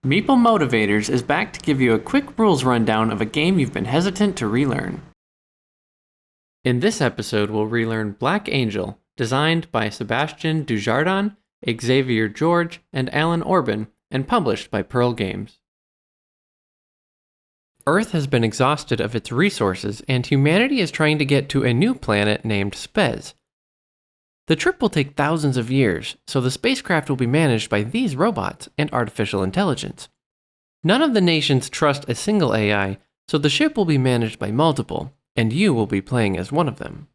Meeple Motivators is back to give you a quick rules rundown of a game you've been hesitant to relearn. In this episode, we'll relearn Black Angel, designed by Sébastien Dujardin, Xavier Georges, and Alain Orban, and published by Pearl Games. Earth has been exhausted of its resources, and humanity is trying to get to a new planet named Spez. The trip will take thousands of years, so the spacecraft will be managed by these robots and artificial intelligence. None of the nations trust a single AI, so the ship will be managed by multiple, and you will be playing as one of them.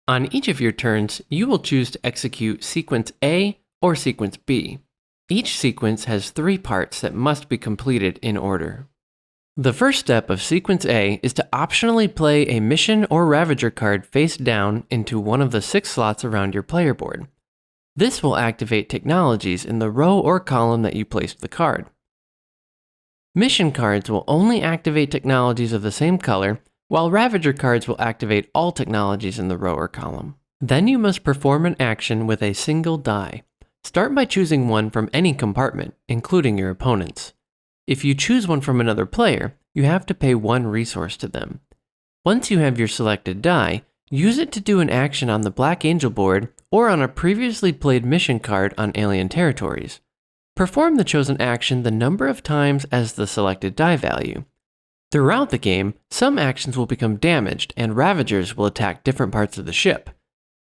On each of your turns, you will choose to execute Sequence A or Sequence B. Each sequence has 3 parts that must be completed in order. The first step of Sequence A is to optionally play a mission or Ravager card face down into one of the 6 slots around your player board. This will activate technologies in the row or column that you placed the card. Mission cards will only activate technologies of the same color, while Ravager cards will activate all technologies in the row or column. Then you must perform an action with a single die. Start by choosing one from any compartment, including your opponent's. If you choose one from another player, you have to pay 1 resource to them. Once you have your selected die, use it to do an action on the Black Angel board or on a previously played mission card on alien territories. Perform the chosen action the number of times as the selected die value. Throughout the game, some actions will become damaged and Ravagers will attack different parts of the ship.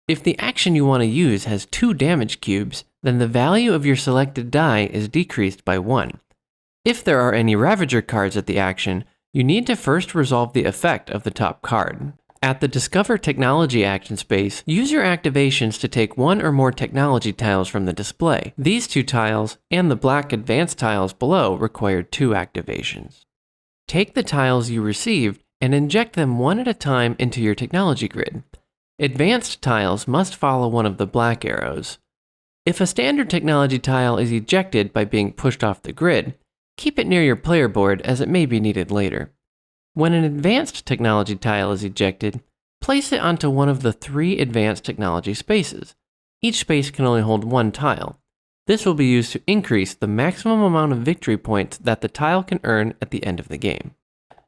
If the action you want to use has 2 damage cubes, then the value of your selected die is decreased by 1. If there are any Ravager cards at the action, you need to first resolve the effect of the top card. At the Discover Technology action space, use your activations to take 1 or more technology tiles from the display. These 2 tiles and the black advanced tiles below require 2 activations. Take the tiles you received and inject them one at a time into your technology grid. Advanced tiles must follow one of the black arrows. If a standard technology tile is ejected by being pushed off the grid, keep it near your player board as it may be needed later. When an advanced technology tile is ejected, place it onto one of the 3 advanced technology spaces. Each space can only hold 1 tile. This will be used to increase the maximum amount of victory points that the tile can earn at the end of the game.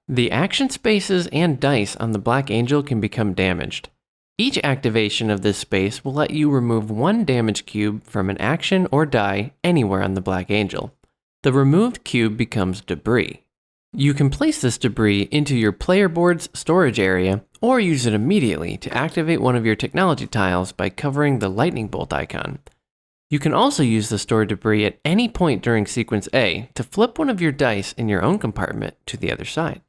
The action spaces and dice on the Black Angel can become damaged. Each activation of this space will let you remove 1 damage cube from an action or die anywhere on the Black Angel. The removed cube becomes debris. You can place this debris into your player board's storage area or use it immediately to activate one of your technology tiles by covering the lightning bolt icon. You can also use the stored debris at any point during Sequence A to flip one of your dice in your own compartment to the other side.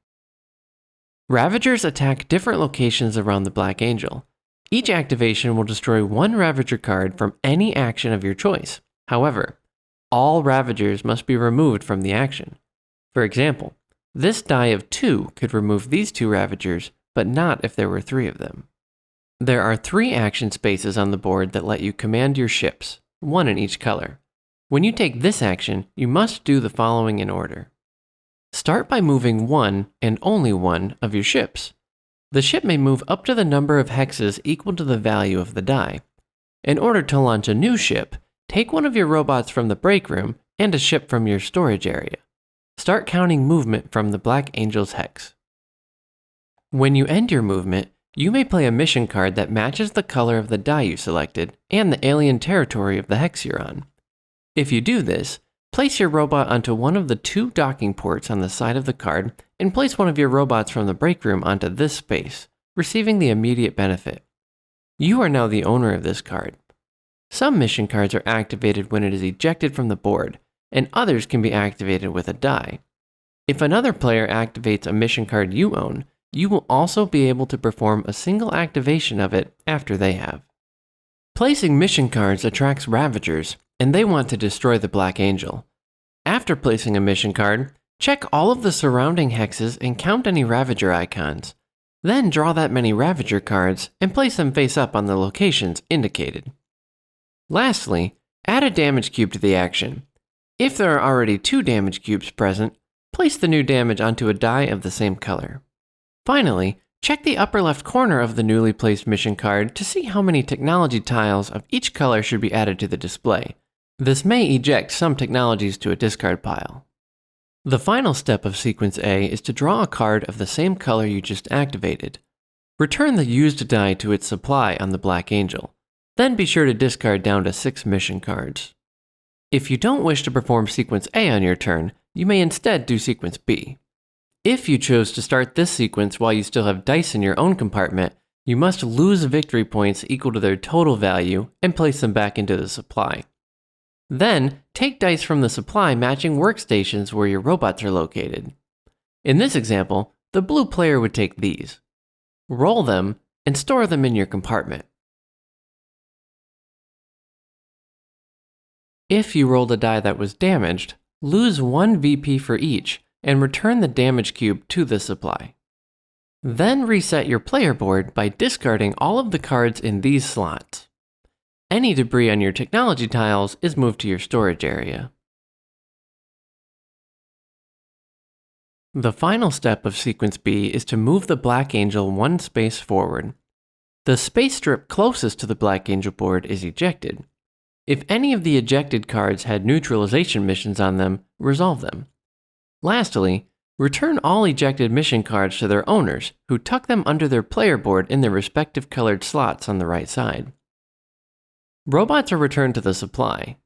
Ravagers attack different locations around the Black Angel. Each activation will destroy 1 Ravager card from any action of your choice. However, all Ravagers must be removed from the action. For example, this die of 2 could remove these 2 Ravagers, but not if there were 3 of them. There are 3 action spaces on the board that let you command your ships, 1 in each color. When you take this action, you must do the following in order. Start by moving 1 and only 1 of your ships. The ship may move up to the number of hexes equal to the value of the die. In order to launch a new ship, take one of your robots from the break room and a ship from your storage area. Start counting movement from the Black Angel's hex. When you end your movement, you may play a mission card that matches the color of the die you selected and the alien territory of the hex you're on. If you do this, place your robot onto one of the 2 docking ports on the side of the card and place one of your robots from the break room onto this space, receiving the immediate benefit. You are now the owner of this card. Some mission cards are activated when it is ejected from the board, and others can be activated with a die. If another player activates a mission card you own, you will also be able to perform a single activation of it after they have. Placing mission cards attracts Ravagers, and they want to destroy the Black Angel. After placing a mission card, check all of the surrounding hexes and count any Ravager icons. Then draw that many Ravager cards and place them face up on the locations indicated. Lastly, add a damage cube to the action. If there are already 2 damage cubes present, place the new damage onto a die of the same color. Finally, check the upper left corner of the newly placed mission card to see how many technology tiles of each color should be added to the display. This may eject some technologies to a discard pile. The final step of Sequence A is to draw a card of the same color you just activated. Return the used die to its supply on the Black Angel. Then be sure to discard down to 6 mission cards. If you don't wish to perform Sequence A on your turn, you may instead do Sequence B. If you chose to start this sequence while you still have dice in your own compartment, you must lose victory points equal to their total value and place them back into the supply. Then, take dice from the supply matching workstations where your robots are located. In this example, the blue player would take these. Roll them and store them in your compartment. If you rolled a die that was damaged, lose 1 VP for each and return the damage cube to the supply. Then reset your player board by discarding all of the cards in these slots. Any debris on your technology tiles is moved to your storage area. The final step of Sequence B is to move the Black Angel 1 space forward. The space strip closest to the Black Angel board is ejected. If any of the ejected cards had neutralization missions on them, resolve them. Lastly, return all ejected mission cards to their owners, who tuck them under their player board in their respective colored slots on the right side. Robots are returned to the supply.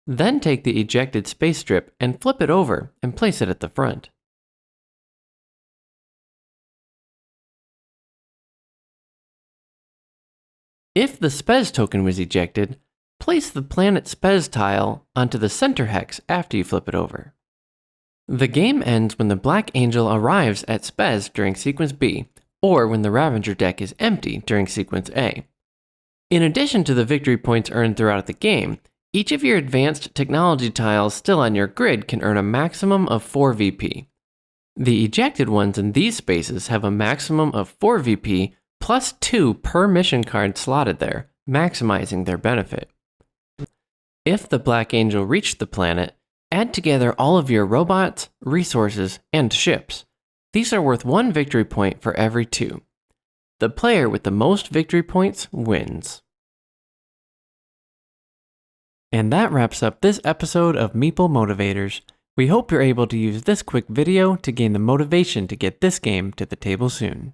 Then take the ejected space strip and flip it over and place it at the front. If the Spez token was ejected, place the Planet Spez tile onto the center hex after you flip it over. The game ends when the Black Angel arrives at Spez during Sequence B, or when the Ravager deck is empty during Sequence A. In addition to the victory points earned throughout the game, each of your advanced technology tiles still on your grid can earn a maximum of 4 VP. The ejected ones in these spaces have a maximum of 4 VP plus 2 per mission card slotted there, maximizing their benefit. If the Black Angel reached the planet, add together all of your robots, resources, and ships. These are worth 1 victory point for every 2. The player with the most victory points wins. And that wraps up this episode of Meeple Motivators. We hope you're able to use this quick video to gain the motivation to get this game to the table soon.